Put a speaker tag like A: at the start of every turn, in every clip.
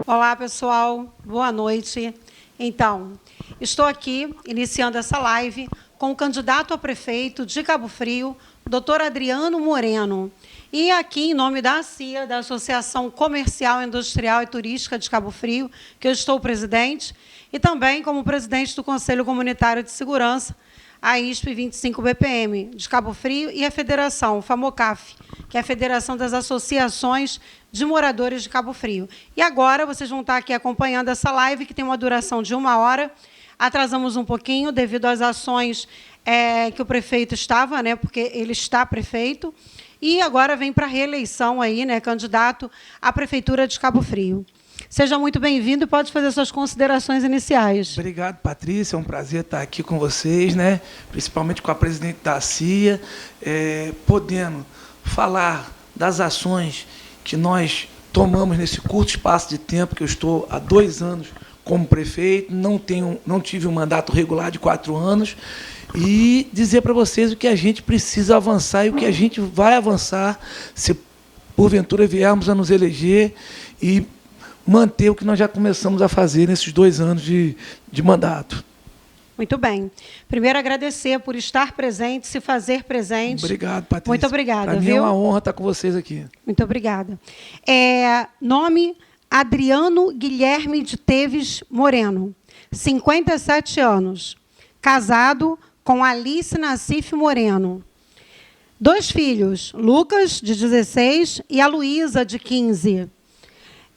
A: Olá, pessoal. Boa noite. Então, estou aqui iniciando essa live com o candidato a prefeito de Cabo Frio, Dr. Adriano Moreno. E aqui, em nome da ACIA, da Associação Comercial, Industrial e Turística de Cabo Frio, que eu estou presidente, e também como presidente do Conselho Comunitário de Segurança, a ISP 25 BPM de Cabo Frio e a Federação FAMOCAF, que é a Federação das Associações de Moradores de Cabo Frio. E agora vocês vão estar aqui acompanhando essa live, que tem uma duração de 1 hora. Atrasamos um pouquinho devido às ações que o prefeito estava, né, porque ele está prefeito, e agora vem para a reeleição aí, né, candidato à Prefeitura de Cabo Frio. Seja muito bem-vindo e pode fazer suas considerações iniciais.
B: Obrigado, Patrícia. É um prazer estar aqui com vocês, né? Principalmente com a presidente da CIA, podendo falar das ações que nós tomamos nesse curto espaço de tempo, que eu estou há 2 anos como prefeito, não tive um mandato regular de 4 anos, e dizer para vocês o que a gente precisa avançar e o que a gente vai avançar se, porventura, viermos a nos eleger e manter o que nós já começamos a fazer nesses 2 anos de mandato.
A: Muito bem. Primeiro, agradecer por estar presente, se fazer presente.
B: Obrigado, Patrícia.
A: Muito obrigada,
B: Para mim é uma honra estar com vocês aqui.
A: Muito obrigada. Nome, Adriano Guilherme de Teves Moreno, 57 anos, casado com Alice Nassif Moreno. 2 filhos, Lucas, de 16, e a Luísa, de 15.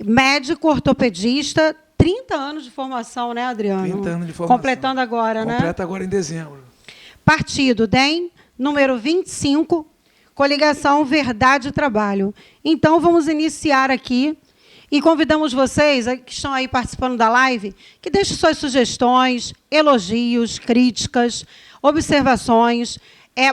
A: Médico ortopedista, 30 anos de formação, né, Adriano?
B: 30 anos de formação.
A: Completando agora, né?
B: Completa agora em dezembro.
A: Partido DEM, número 25, coligação Verdade e Trabalho. Então, vamos iniciar aqui e convidamos vocês, que estão aí participando da live, que deixem suas sugestões, elogios, críticas, observações,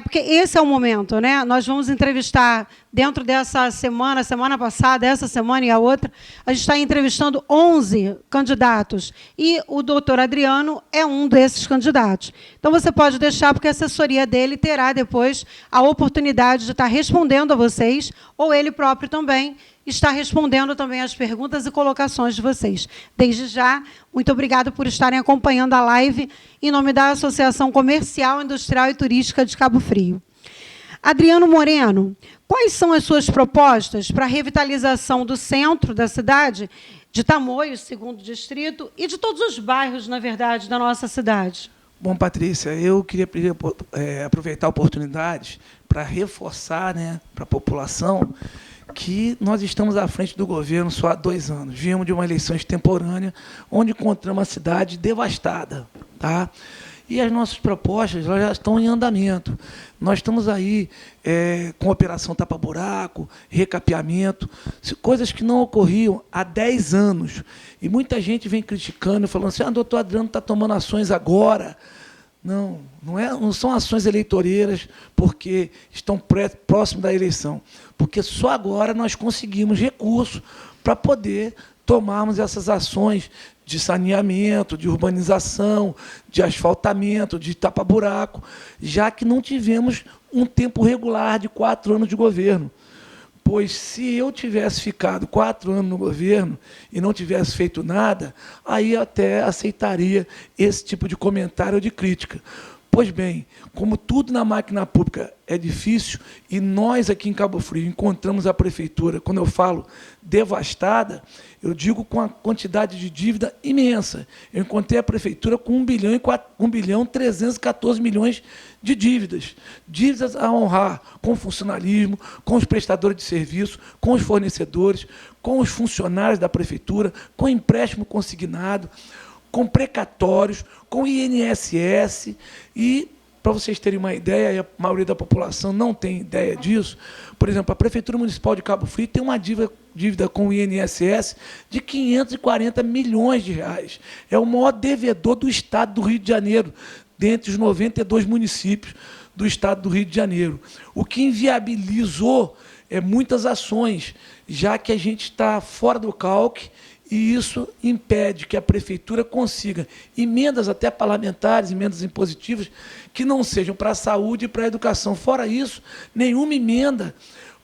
A: porque esse é o momento, né? Nós vamos entrevistar, dentro dessa semana passada, essa semana e a outra, a gente está entrevistando 11 candidatos, e o doutor Adriano é um desses candidatos. Então, você pode deixar, porque a assessoria dele terá depois a oportunidade de estar respondendo a vocês, ou ele próprio também está respondendo também as perguntas e colocações de vocês. Desde já, muito obrigada por estarem acompanhando a live em nome da Associação Comercial, Industrial e Turística de Cabo Frio. Adriano Moreno, quais são as suas propostas para a revitalização do centro da cidade, de Tamoios, 2º distrito, e de todos os bairros, na verdade, da nossa cidade?
B: Bom, Patrícia, eu queria aproveitar a oportunidade para reforçar, né, para a população que nós estamos à frente do governo só há 2 anos. Viemos de uma eleição extemporânea, onde encontramos a cidade devastada. Tá? E as nossas propostas já estão em andamento. Nós estamos aí com a Operação Tapa Buraco, recapeamento, coisas que não ocorriam há 10 anos. E muita gente vem criticando, falando assim, doutor Adriano está tomando ações agora. Não são ações eleitoreiras porque estão próximo da eleição, porque só agora nós conseguimos recursos para poder tomarmos essas ações de saneamento, de urbanização, de asfaltamento, de tapa-buraco, já que não tivemos um tempo regular de 4 anos de governo. Pois, se eu tivesse ficado 4 anos no governo e não tivesse feito nada, aí eu até aceitaria esse tipo de comentário ou de crítica. Pois bem, como tudo na máquina pública é difícil, e nós aqui em Cabo Frio encontramos a prefeitura, quando eu falo devastada, eu digo com a quantidade de dívida imensa. Eu encontrei a prefeitura com 1 bilhão 314 milhões de dívidas. Dívidas a honrar com o funcionalismo, com os prestadores de serviço, com os fornecedores, com os funcionários da prefeitura, com empréstimo consignado, com precatórios, com INSS. E, para vocês terem uma ideia, e a maioria da população não tem ideia disso, por exemplo, a Prefeitura Municipal de Cabo Frio tem uma dívida com o INSS de 540 milhões de reais. É o maior devedor do Estado do Rio de Janeiro, dentre os 92 municípios do Estado do Rio de Janeiro. O que inviabilizou muitas ações, já que a gente está fora do calque, e isso impede que a prefeitura consiga emendas até parlamentares, emendas impositivas, que não sejam para a saúde e para a educação. Fora isso, nenhuma emenda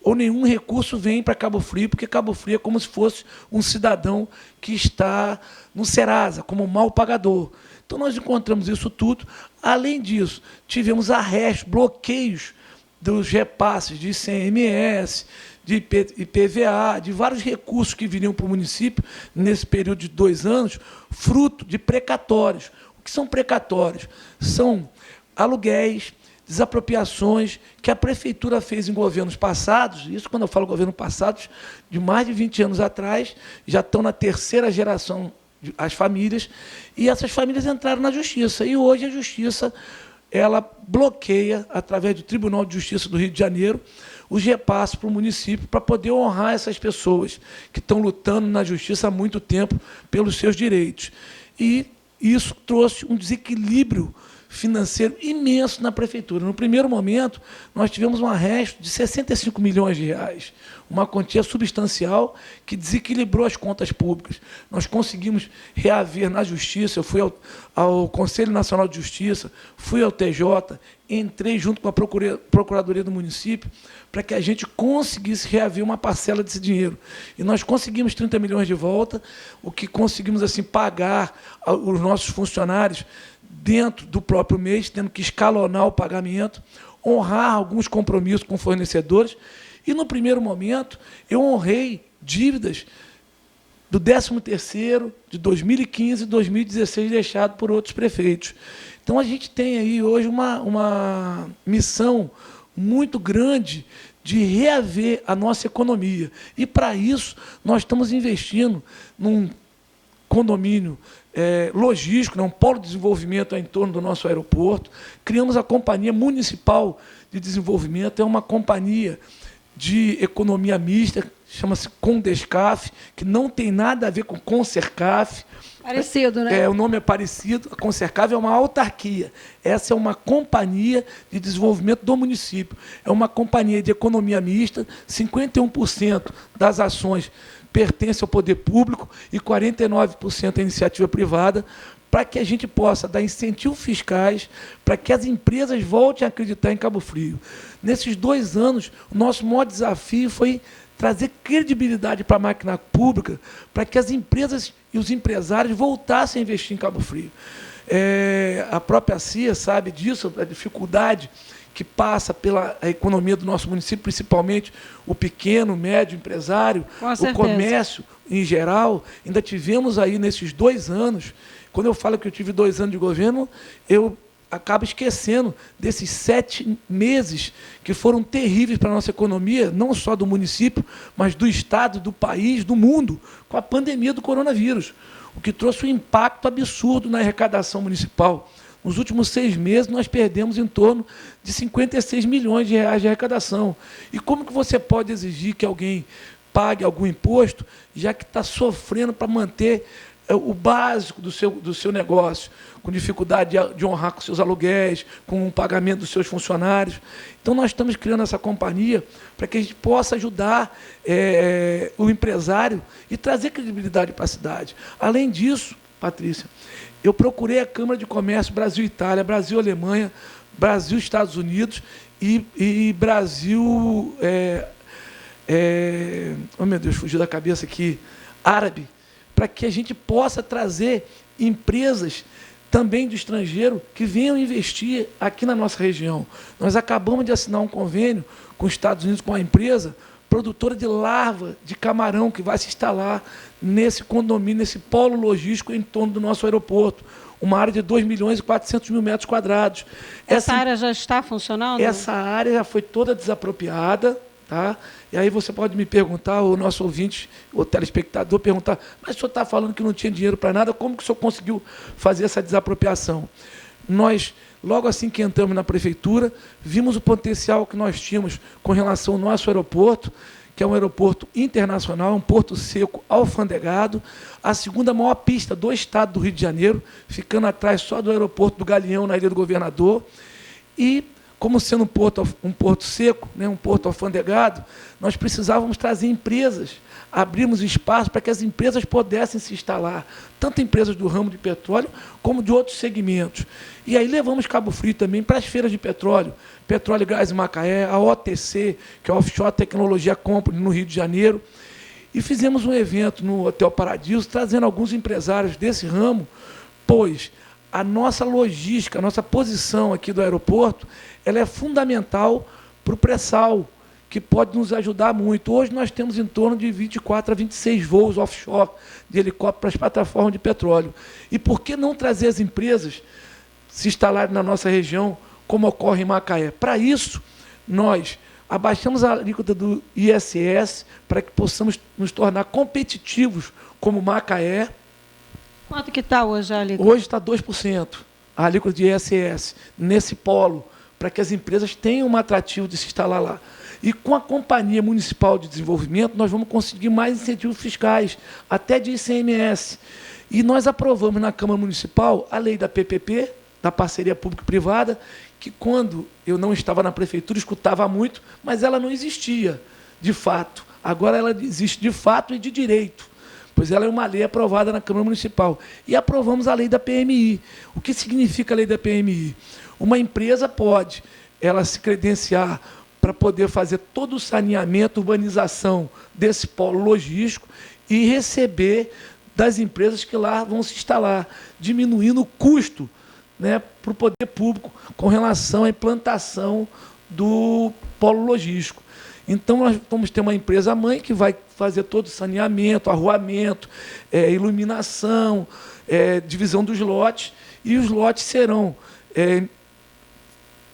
B: ou nenhum recurso vem para Cabo Frio, porque Cabo Frio é como se fosse um cidadão que está no Serasa, como mal pagador. Então, nós encontramos isso tudo. Além disso, tivemos arrestos, bloqueios dos repasses de ICMS, de IPVA, de vários recursos que viriam para o município nesse período de 2 anos, fruto de precatórios. O que são precatórios? São aluguéis, desapropriações que a prefeitura fez em governos passados, isso quando eu falo governo passados, de mais de 20 anos atrás, já estão na 3ª geração as famílias, e essas famílias entraram na justiça. E hoje a justiça ela bloqueia, através do Tribunal de Justiça do Rio de Janeiro, os repasses para o município para poder honrar essas pessoas que estão lutando na justiça há muito tempo pelos seus direitos. E isso trouxe um desequilíbrio financeiro imenso na prefeitura. No primeiro momento, nós tivemos um arresto de 65 milhões de reais, uma quantia substancial que desequilibrou as contas públicas. Nós conseguimos reaver na Justiça, eu fui ao Conselho Nacional de Justiça, fui ao TJ, entrei junto com a Procuradoria do município para que a gente conseguisse reaver uma parcela desse dinheiro. E nós conseguimos 30 milhões de volta, o que conseguimos assim pagar os nossos funcionários dentro do próprio mês, tendo que escalonar o pagamento, honrar alguns compromissos com fornecedores. E, no primeiro momento, eu honrei dívidas do 13º, de 2015 e 2016, deixado por outros prefeitos. Então, a gente tem aí hoje uma missão muito grande de reaver a nossa economia. E, para isso, nós estamos investindo num condomínio logístico, um polo de desenvolvimento em torno do nosso aeroporto. Criamos a Companhia Municipal de Desenvolvimento, é uma companhia de economia mista, chama-se Condescaf, que não tem nada a ver com Concercaf.
A: Parecido, né?
B: O nome é parecido. A Concercaf é uma autarquia. Essa é uma companhia de desenvolvimento do município. É uma companhia de economia mista, 51% das ações pertence ao poder público e 49% à iniciativa privada, para que a gente possa dar incentivos fiscais, para que as empresas voltem a acreditar em Cabo Frio. Nesses 2 anos, o nosso maior desafio foi trazer credibilidade para a máquina pública, para que as empresas e os empresários voltassem a investir em Cabo Frio. A própria CIA sabe disso, a dificuldade que passa pela economia do nosso município, principalmente o pequeno, médio empresário, o comércio em geral. Ainda tivemos aí, nesses 2 anos, quando eu falo que eu tive 2 anos de governo, eu acabo esquecendo desses 7 meses que foram terríveis para a nossa economia, não só do município, mas do Estado, do país, do mundo, com a pandemia do coronavírus, o que trouxe um impacto absurdo na arrecadação municipal. Nos últimos 6 meses, nós perdemos em torno de 56 milhões de reais de arrecadação. E como que você pode exigir que alguém pague algum imposto, já que está sofrendo para manter o básico do seu negócio, com dificuldade de honrar com seus aluguéis, com o pagamento dos seus funcionários? Então, nós estamos criando essa companhia para que a gente possa ajudar o empresário e trazer credibilidade para a cidade. Além disso, Patrícia, eu procurei a Câmara de Comércio Brasil-Itália, Brasil-Alemanha, Brasil-Estados Unidos e Brasil... oh, meu Deus, fugiu da cabeça aqui. Árabe, para que a gente possa trazer empresas também do estrangeiro que venham investir aqui na nossa região. Nós acabamos de assinar um convênio com os Estados Unidos, com a empresa produtora de larva de camarão, que vai se instalar nesse condomínio, nesse polo logístico em torno do nosso aeroporto. Uma área de 2.400.000 metros quadrados.
A: Essa área já está funcionando?
B: Essa área já foi toda desapropriada. Tá? E aí você pode me perguntar, o nosso ouvinte, o telespectador, perguntar, mas o senhor está falando que não tinha dinheiro para nada, como que o senhor conseguiu fazer essa desapropriação? Nós, logo assim que entramos na prefeitura, vimos o potencial que nós tínhamos com relação ao nosso aeroporto, que é um aeroporto internacional, um porto seco alfandegado, a 2ª maior pista do estado do Rio de Janeiro, ficando atrás só do aeroporto do Galeão, na Ilha do Governador. E, como sendo um porto seco, né, um porto alfandegado, nós precisávamos trazer empresas abrimos espaço para que as empresas pudessem se instalar, tanto empresas do ramo de petróleo como de outros segmentos. E aí levamos Cabo Frio também para as feiras de petróleo, Petróleo e Gás em Macaé, a OTC, que é a Offshore Tecnologia Company, no Rio de Janeiro, e fizemos um evento no Hotel Paradiso, trazendo alguns empresários desse ramo, pois a nossa logística, a nossa posição aqui do aeroporto, ela é fundamental para o pré-sal, que pode nos ajudar muito. Hoje nós temos em torno de 24 a 26 voos offshore de helicóptero para as plataformas de petróleo. E por que não trazer as empresas se instalarem na nossa região, como ocorre em Macaé? Para isso, nós abaixamos a alíquota do ISS para que possamos nos tornar competitivos como Macaé.
A: Quanto que está hoje a alíquota?
B: Hoje está 2%, a alíquota de ISS, nesse polo, para que as empresas tenham um atrativo de se instalar lá. E com a Companhia Municipal de Desenvolvimento, nós vamos conseguir mais incentivos fiscais, até de ICMS. E nós aprovamos na Câmara Municipal a lei da PPP, da parceria público-privada, que quando eu não estava na prefeitura, escutava muito, mas ela não existia, de fato. Agora ela existe de fato e de direito, pois ela é uma lei aprovada na Câmara Municipal. E aprovamos a lei da PMI. O que significa a lei da PMI? Uma empresa pode ela se credenciar para poder fazer todo o saneamento, urbanização desse polo logístico e receber das empresas que lá vão se instalar, diminuindo o custo, né, para o poder público com relação à implantação do polo logístico. Então, nós vamos ter uma empresa-mãe que vai fazer todo o saneamento, arruamento, iluminação, divisão dos lotes, e os lotes serão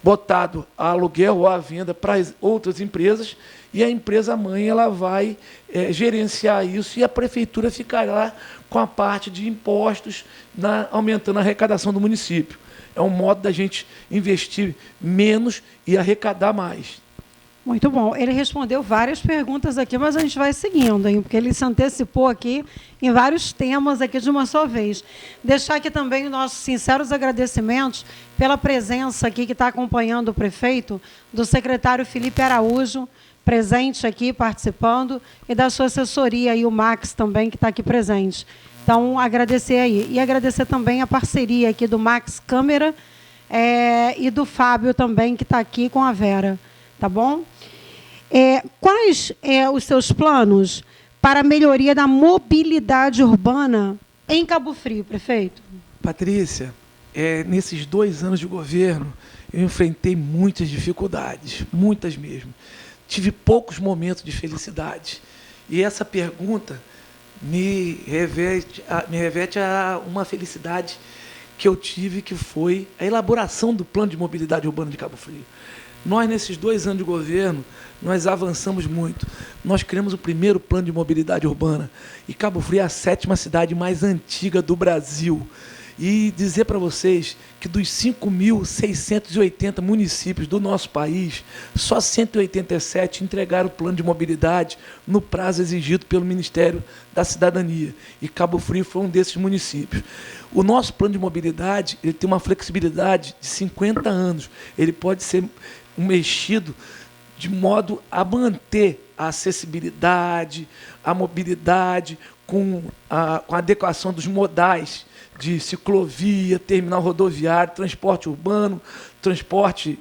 B: botados a aluguel ou à venda para outras empresas, e a empresa-mãe ela vai gerenciar isso, e a prefeitura ficará com a parte de impostos, aumentando a arrecadação do município. É um modo da gente investir menos e arrecadar mais.
A: Muito bom. Ele respondeu várias perguntas aqui, mas a gente vai seguindo, hein? Porque ele se antecipou aqui em vários temas aqui de uma só vez. Deixar aqui também os nossos sinceros agradecimentos pela presença aqui que está acompanhando o prefeito, do secretário Felipe Araújo, presente aqui, participando, e da sua assessoria, e o Max também, que está aqui presente. Então, agradecer aí. E agradecer também a parceria aqui do Max Câmera e do Fábio também, que está aqui com a Vera. Tá bom? Quais os seus planos para a melhoria da mobilidade urbana em Cabo Frio, prefeito?
B: Patrícia, nesses 2 anos de governo, eu enfrentei muitas dificuldades, muitas mesmo. Tive poucos momentos de felicidade. E essa pergunta me reveste a uma felicidade que eu tive, que foi a elaboração do Plano de Mobilidade Urbana de Cabo Frio. Nós, nesses 2 anos de governo, nós avançamos muito. Nós criamos o primeiro plano de mobilidade urbana. E Cabo Frio é a 7ª cidade mais antiga do Brasil. E dizer para vocês que dos 5.680 municípios do nosso país, só 187 entregaram o plano de mobilidade no prazo exigido pelo Ministério da Cidadania. E Cabo Frio foi um desses municípios. O nosso plano de mobilidade ele tem uma flexibilidade de 50 anos. Ele pode ser mexido de modo a manter a acessibilidade, a mobilidade, com a adequação dos modais de ciclovia, terminal rodoviário, transporte urbano, transporte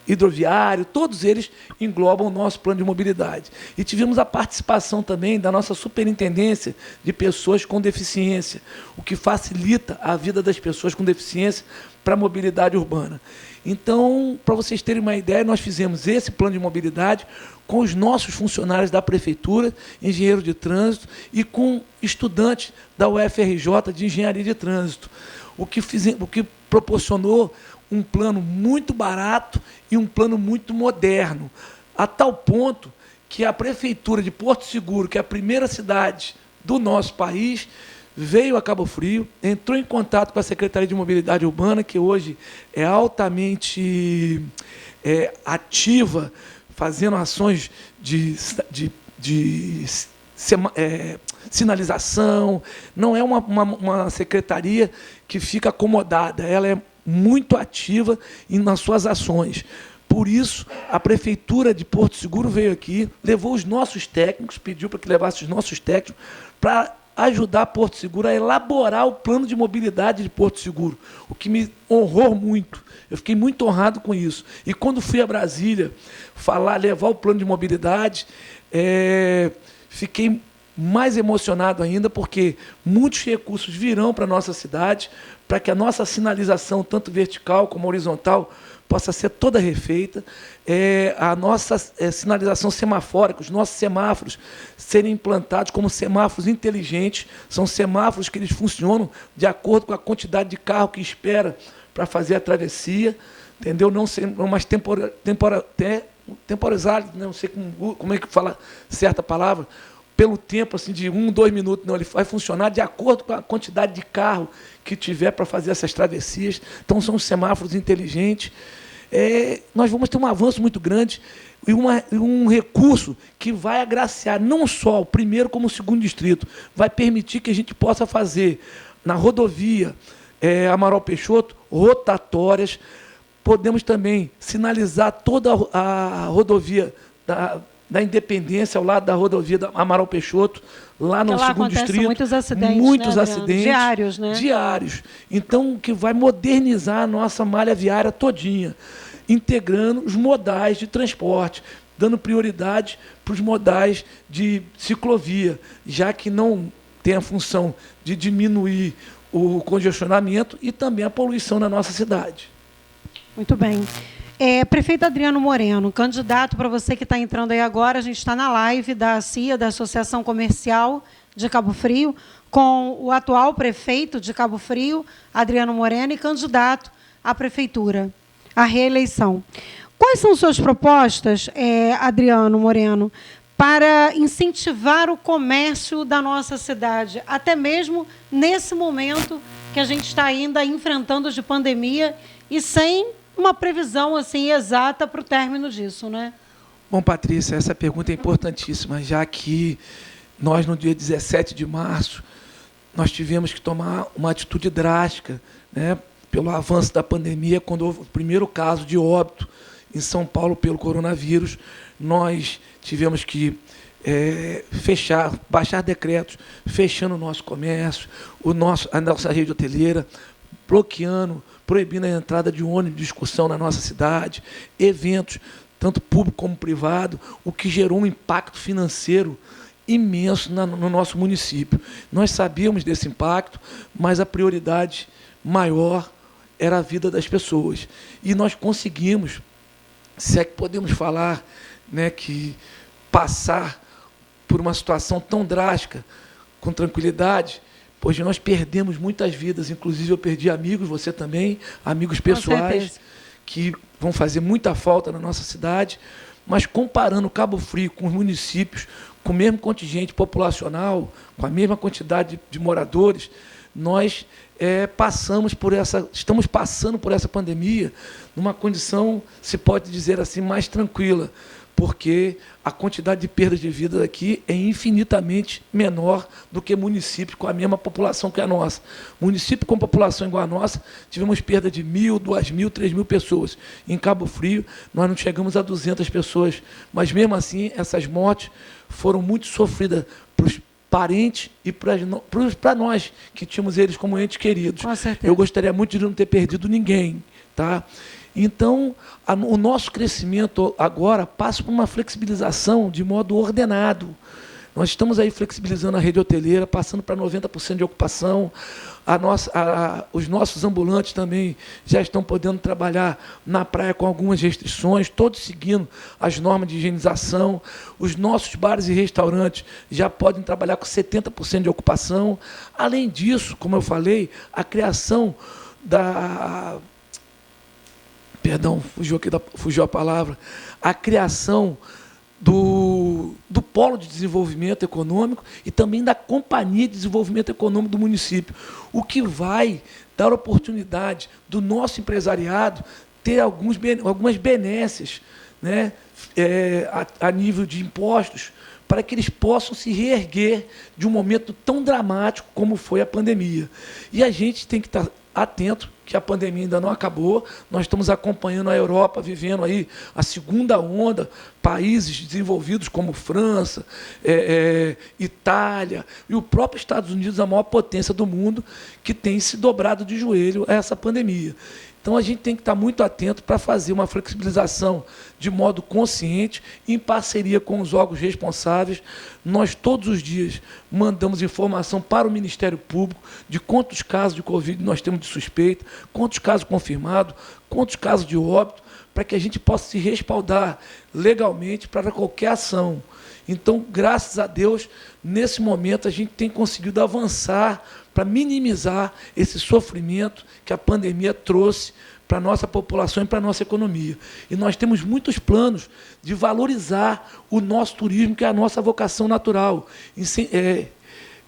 B: hidroviário, todos eles englobam o nosso plano de mobilidade. E tivemos a participação também da nossa superintendência de pessoas com deficiência, o que facilita a vida das pessoas com deficiência para a mobilidade urbana. Então, para vocês terem uma ideia, nós fizemos esse plano de mobilidade com os nossos funcionários da Prefeitura, engenheiro de trânsito, e com estudantes da UFRJ de Engenharia de Trânsito, o que proporcionou um plano muito barato e um plano muito moderno, a tal ponto que a Prefeitura de Porto Seguro, que é a primeira cidade do nosso país, veio a Cabo Frio, entrou em contato com a Secretaria de Mobilidade Urbana, que hoje é altamente ativa, fazendo ações de sinalização. Não é uma secretaria que fica acomodada, ela é muito ativa nas suas ações, Por isso, a Prefeitura de Porto Seguro veio aqui, levou os nossos técnicos, pediu para que levasse os nossos técnicos para ajudar Porto Seguro a elaborar o plano de mobilidade de Porto Seguro, o que me honrou muito. Eu fiquei muito honrado com isso. E quando fui a Brasília levar o plano de mobilidade, fiquei mais emocionado ainda, porque muitos recursos virão para a nossa cidade, para que a nossa sinalização, tanto vertical como horizontal, possa ser toda refeita, a nossa sinalização semafórica, os nossos semáforos serem implantados como semáforos inteligentes, são semáforos que eles funcionam de acordo com a quantidade de carro que espera para fazer a travessia, entendeu? Não ser mais temporizados, não sei como é que fala certa palavra, pelo tempo assim, de 1, 2 minutos, não, ele vai funcionar de acordo com a quantidade de carro que tiver para fazer essas travessias. Então, são semáforos inteligentes. Nós vamos ter um avanço muito grande e um recurso que vai agraciar não só o primeiro como o segundo distrito, vai permitir que a gente possa fazer na rodovia Amaral Peixoto rotatórias. Podemos também sinalizar toda a rodovia da Independência, ao lado da rodovia da Amaral Peixoto, lá no segundo distrito.
A: Muitos acidentes,
B: muitos
A: né,
B: acidentes.
A: Diários, né?
B: Diários. Então, que vai modernizar a nossa malha viária todinha, integrando os modais de transporte, dando prioridade para os modais de ciclovia, já que não tem a função de diminuir o congestionamento e também a poluição na nossa cidade.
A: Muito bem. Prefeito Adriano Moreno, candidato, para você que está entrando aí agora, a gente está na live da CIA, da Associação Comercial de Cabo Frio, com o atual prefeito de Cabo Frio, Adriano Moreno, e candidato à prefeitura, à reeleição. Quais são suas propostas, Adriano Moreno, para incentivar o comércio da nossa cidade, até mesmo nesse momento que a gente está ainda enfrentando de pandemia e sem uma previsão assim exata para o término disso, né?
B: Bom, Patrícia, essa pergunta é importantíssima, já que nós, no dia 17 de março, nós tivemos que tomar uma atitude drástica, né, pelo avanço da pandemia, quando houve o primeiro caso de óbito em São Paulo pelo coronavírus. Nós tivemos que baixar decretos, fechando o nosso comércio, a nossa rede hoteleira, bloqueando, proibindo a entrada de ônibus de excursão na nossa cidade, eventos, tanto público como privado, o que gerou um impacto financeiro imenso no nosso município. Nós sabíamos desse impacto, mas a prioridade maior era a vida das pessoas. E nós conseguimos, se é que podemos falar, né, que passar por uma situação tão drástica com tranquilidade, pois nós perdemos muitas vidas, inclusive eu perdi amigos, você também, amigos pessoais, que vão fazer muita falta na nossa cidade, mas comparando Cabo Frio com os municípios, com o mesmo contingente populacional, com a mesma quantidade de moradores, nós estamos passando por essa pandemia numa condição, se pode dizer assim, mais tranquila, porque a quantidade de perdas de vida aqui é infinitamente menor do que municípios com a mesma população que a nossa. Município com população igual a nossa, tivemos perda de 1.000, 2.000, 3.000 pessoas. Em Cabo Frio, nós não chegamos a 200 pessoas, mas mesmo assim, essas mortes foram muito sofridas para os parentes e para nós, que tínhamos eles como entes queridos.
A: Com certeza.
B: Eu gostaria muito de não ter perdido ninguém, tá? Então, o nosso crescimento agora passa por uma flexibilização de modo ordenado. Nós estamos aí flexibilizando a rede hoteleira, passando para 90% de ocupação. Os nossos ambulantes também já estão podendo trabalhar na praia com algumas restrições, todos seguindo as normas de higienização. Os nossos bares e restaurantes já podem trabalhar com 70% de ocupação. Além disso, como eu falei, a criação Perdão, fugiu a palavra. A criação do Polo de Desenvolvimento Econômico e também da Companhia de Desenvolvimento Econômico do município, o que vai dar oportunidade do nosso empresariado ter algumas benécias, né, a nível de impostos, para que eles possam se reerguer de um momento tão dramático como foi a pandemia. E a gente tem que estar atento que a pandemia ainda não acabou. Nós estamos acompanhando a Europa, vivendo aí a segunda onda, países desenvolvidos como França, Itália e o próprio Estados Unidos, a maior potência do mundo, que tem se dobrado de joelho a essa pandemia. Então, a gente tem que estar muito atento para fazer uma flexibilização de modo consciente, em parceria com os órgãos responsáveis. Nós, todos os dias, mandamos informação para o Ministério Público de quantos casos de Covid nós temos de suspeita, quantos casos confirmados, quantos casos de óbito, para que a gente possa se respaldar legalmente para qualquer ação. Então, graças a Deus, nesse momento, a gente tem conseguido avançar para minimizar esse sofrimento que a pandemia trouxe para a nossa população e para a nossa economia. E nós temos muitos planos de valorizar o nosso turismo, que é a nossa vocação natural,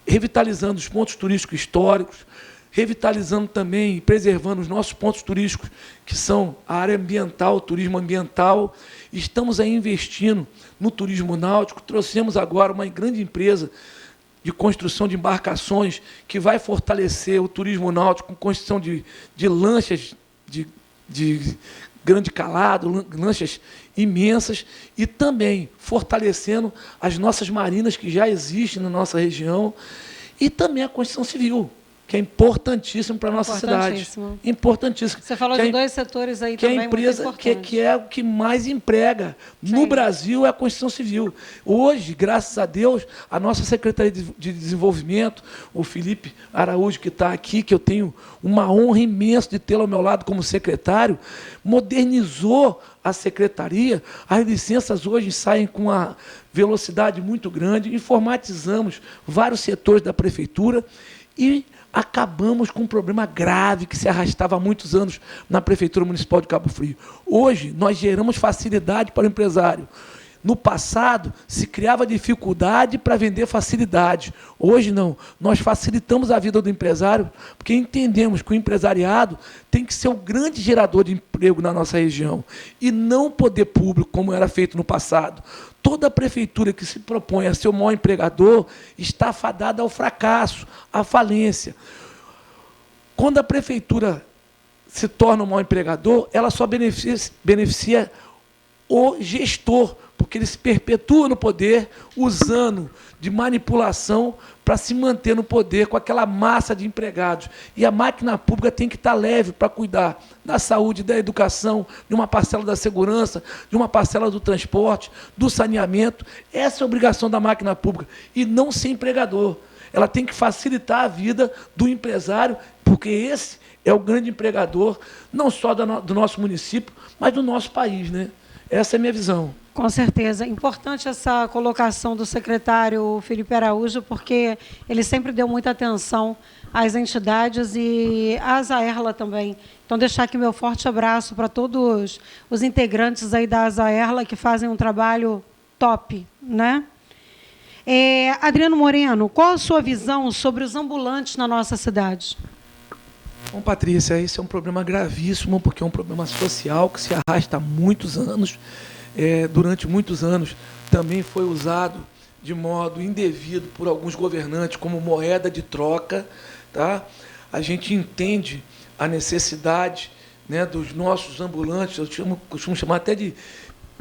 B: revitalizando os pontos turísticos históricos, revitalizando também e preservando os nossos pontos turísticos, que são a área ambiental, o turismo ambiental. Estamos aí investindo no turismo náutico. Trouxemos agora uma grande empresa de construção de embarcações que vai fortalecer o turismo náutico com construção de lanchas de grande calado, lanchas imensas, e também fortalecendo as nossas marinas que já existem na nossa região, e também a construção civil, que é importantíssimo para a nossa cidade. Importantíssimo.
A: Você falou de dois setores aí
B: que
A: também
B: a empresa
A: muito importantes.
B: Que é o que mais emprega no Brasil é a construção civil. Hoje, graças a Deus, a nossa Secretaria de Desenvolvimento, o Felipe Araújo, que está aqui, que eu tenho uma honra imensa de tê-lo ao meu lado como secretário, modernizou a secretaria. As licenças hoje saem com uma velocidade muito grande, informatizamos vários setores da prefeitura e acabamos com um problema grave que se arrastava há muitos anos na Prefeitura Municipal de Cabo Frio. Hoje, nós geramos facilidade para o empresário. No passado, se criava dificuldade para vender facilidade. Hoje, não. Nós facilitamos a vida do empresário porque entendemos que o empresariado tem que ser o grande gerador de emprego na nossa região e não o poder público, como era feito no passado. Toda prefeitura que se propõe a ser o maior empregador está fadada ao fracasso, à falência. Quando a prefeitura se torna um maior empregador, ela só beneficia o gestor, porque ele se perpetua no poder, usando de manipulação para se manter no poder com aquela massa de empregados. E a máquina pública tem que estar leve para cuidar da saúde, da educação, de uma parcela da segurança, de uma parcela do transporte, do saneamento. Essa é a obrigação da máquina pública, e não ser empregador. Ela tem que facilitar a vida do empresário, porque esse é o grande empregador, não só do nosso município, mas do nosso país, né? Essa é a minha visão.
A: Com certeza. Importante essa colocação do secretário Felipe Araújo, porque ele sempre deu muita atenção às entidades e à Azaerla também. Então, deixar aqui meu forte abraço para todos os integrantes aí da Azaerla, que fazem um trabalho top, né? Adriano Moreno, qual a sua visão sobre os ambulantes na nossa cidade?
B: Bom, Patrícia, esse é um problema gravíssimo, porque é um problema social que se arrasta há muitos anos. Durante muitos anos também foi usado de modo indevido por alguns governantes como moeda de troca. Tá? A gente entende a necessidade, né, dos nossos ambulantes, eu costumo chamar até de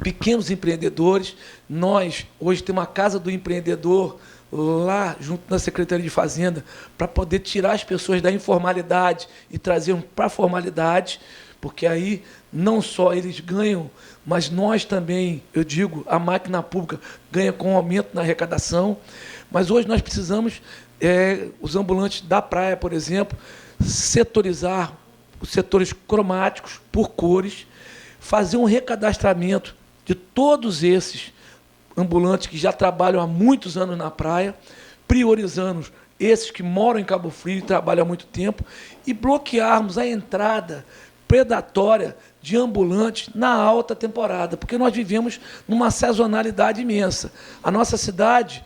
B: pequenos empreendedores. Nós, hoje, temos uma Casa do Empreendedor lá, junto na Secretaria de Fazenda, para poder tirar as pessoas da informalidade e trazer para a formalidade, porque aí não só eles ganham, mas nós também, eu digo, a máquina pública ganha com aumento na arrecadação. Mas hoje nós precisamos, os ambulantes da praia, por exemplo, setorizar os setores cromáticos por cores, fazer um recadastramento de todos esses ambulantes que já trabalham há muitos anos na praia, priorizando esses que moram em Cabo Frio e trabalham há muito tempo, e bloquearmos a entrada predatória de ambulantes na alta temporada, porque nós vivemos numa sazonalidade imensa. A nossa cidade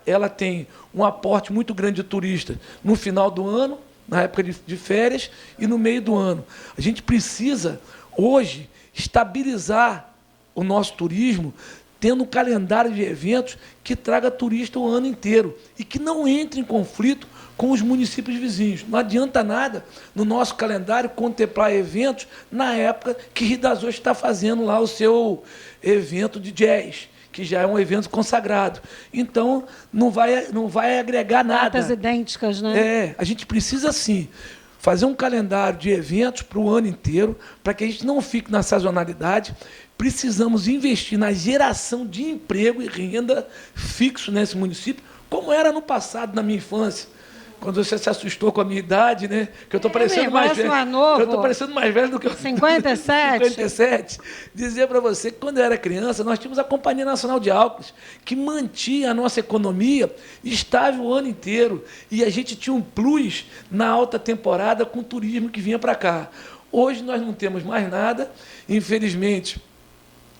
B: ela tem um aporte muito grande de turistas no final do ano, na época de férias, e no meio do ano. A gente precisa, hoje, estabilizar o nosso turismo, tendo um calendário de eventos que traga turista o ano inteiro e que não entre em conflito com os municípios vizinhos. Não adianta nada no nosso calendário contemplar eventos na época que Rio das Ostras está fazendo lá o seu evento de jazz, que já é um evento consagrado. Então, não vai agregar nada.
A: Datas idênticas, né?
B: A gente precisa, sim, fazer um calendário de eventos para o ano inteiro, para que a gente não fique na sazonalidade. Precisamos investir na geração de emprego e renda fixo nesse município, como era no passado, na minha infância. Quando você se assustou com a minha idade, né? Que eu estou parecendo mais velho.
A: Novo.
B: Eu estou parecendo mais velho do que eu.
A: 57.
B: 57. Dizer para você que quando eu era criança, nós tínhamos a Companhia Nacional de Álcools, que mantinha a nossa economia estável o ano inteiro. E a gente tinha um plus na alta temporada com o turismo que vinha para cá. Hoje nós não temos mais nada. Infelizmente,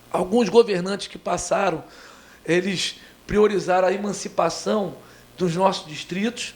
B: alguns governantes que passaram, eles priorizaram a emancipação dos nossos distritos,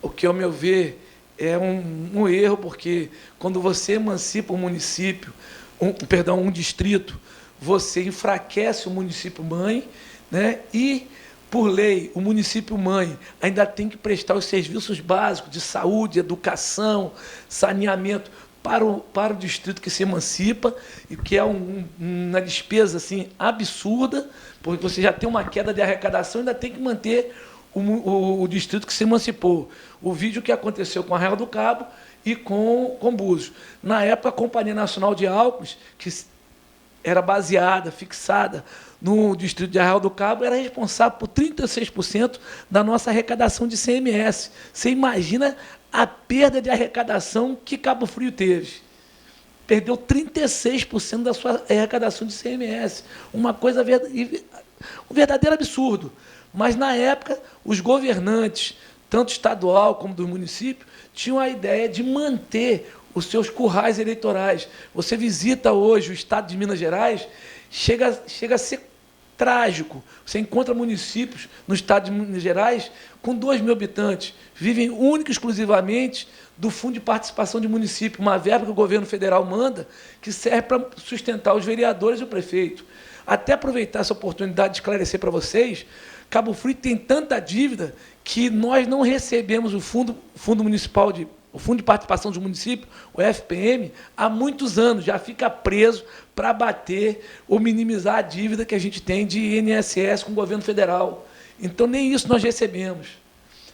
B: o que, ao meu ver, é um erro, porque quando você emancipa um município, um distrito, você enfraquece o município mãe, né? E, por lei, o município mãe ainda tem que prestar os serviços básicos de saúde, educação, saneamento para o distrito que se emancipa, e que é uma despesa assim, absurda, porque você já tem uma queda de arrecadação e ainda tem que manter o distrito que se emancipou. O vídeo que aconteceu com Arraial do Cabo e com Búzios. Na época, a Companhia Nacional de Álcools, que era baseada, fixada no distrito de Arraial do Cabo, era responsável por 36% da nossa arrecadação de CMS. Você imagina a perda de arrecadação que Cabo Frio teve. Perdeu 36% da sua arrecadação de CMS. Uma coisa, um verdadeiro absurdo. Mas, na época, os governantes, tanto estadual como do município, tinham a ideia de manter os seus currais eleitorais. Você visita hoje o estado de Minas Gerais, chega a ser trágico. Você encontra municípios no estado de Minas Gerais com 2 mil habitantes, vivem única e exclusivamente do Fundo de Participação de Município, uma verba que o governo federal manda, que serve para sustentar os vereadores e o prefeito. Até aproveitar essa oportunidade de esclarecer para vocês, Cabo Frio tem tanta dívida que nós não recebemos o Fundo de Participação dos Municípios, o FPM, há muitos anos, já fica preso para abater ou minimizar a dívida que a gente tem de INSS com o governo federal. Então, nem isso nós recebemos.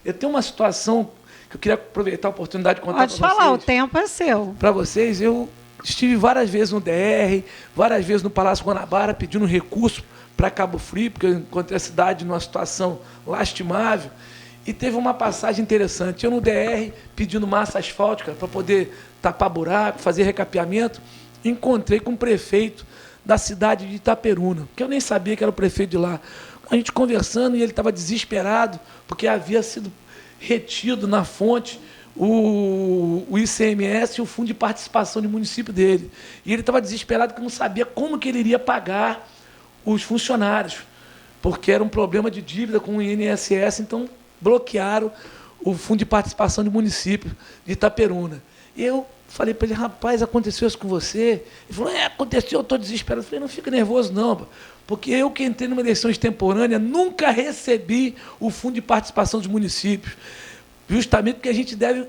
B: Eu tenho uma situação que eu queria aproveitar a oportunidade de contar para vocês.
A: Pode falar, o tempo é seu.
B: Para vocês, eu estive várias vezes no DR, várias vezes no Palácio Guanabara, pedindo recurso para Cabo Frio, porque eu encontrei a cidade numa situação lastimável. E teve uma passagem interessante. Eu no DR, pedindo massa asfáltica para poder tapar buraco, fazer recapeamento, encontrei com o prefeito da cidade de Itaperuna, que eu nem sabia que era o prefeito de lá. A gente conversando e ele estava desesperado, porque havia sido retido na fonte o ICMS e o Fundo de Participação de Município dele. E ele estava desesperado porque não sabia como que ele iria pagar os funcionários, porque era um problema de dívida com o INSS, então bloquearam o Fundo de Participação de Município de Itaperuna. E eu falei para ele, rapaz, aconteceu isso com você? Ele falou, aconteceu, eu estou desesperado. Eu falei, não fica nervoso não, porque eu que entrei numa eleição extemporânea, nunca recebi o Fundo de Participação dos Municípios, justamente porque a gente deve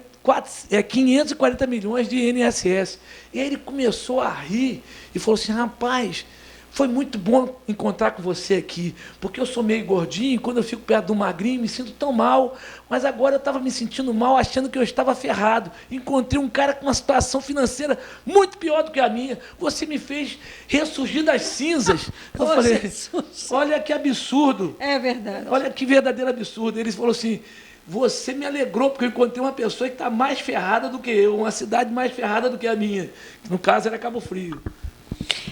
B: 540 milhões de INSS. E aí ele começou a rir e falou assim, rapaz, foi muito bom encontrar com você aqui, porque eu sou meio gordinho, e quando eu fico perto do magrinho, me sinto tão mal, mas agora eu estava me sentindo mal, achando que eu estava ferrado. Encontrei um cara com uma situação financeira muito pior do que a minha. Você me fez ressurgir das cinzas. Eu falei, olha que absurdo.
A: É verdade.
B: Olha que verdadeiro absurdo. Ele falou assim, você me alegrou, porque eu encontrei uma pessoa que está mais ferrada do que eu, uma cidade mais ferrada do que a minha. No caso, era Cabo Frio.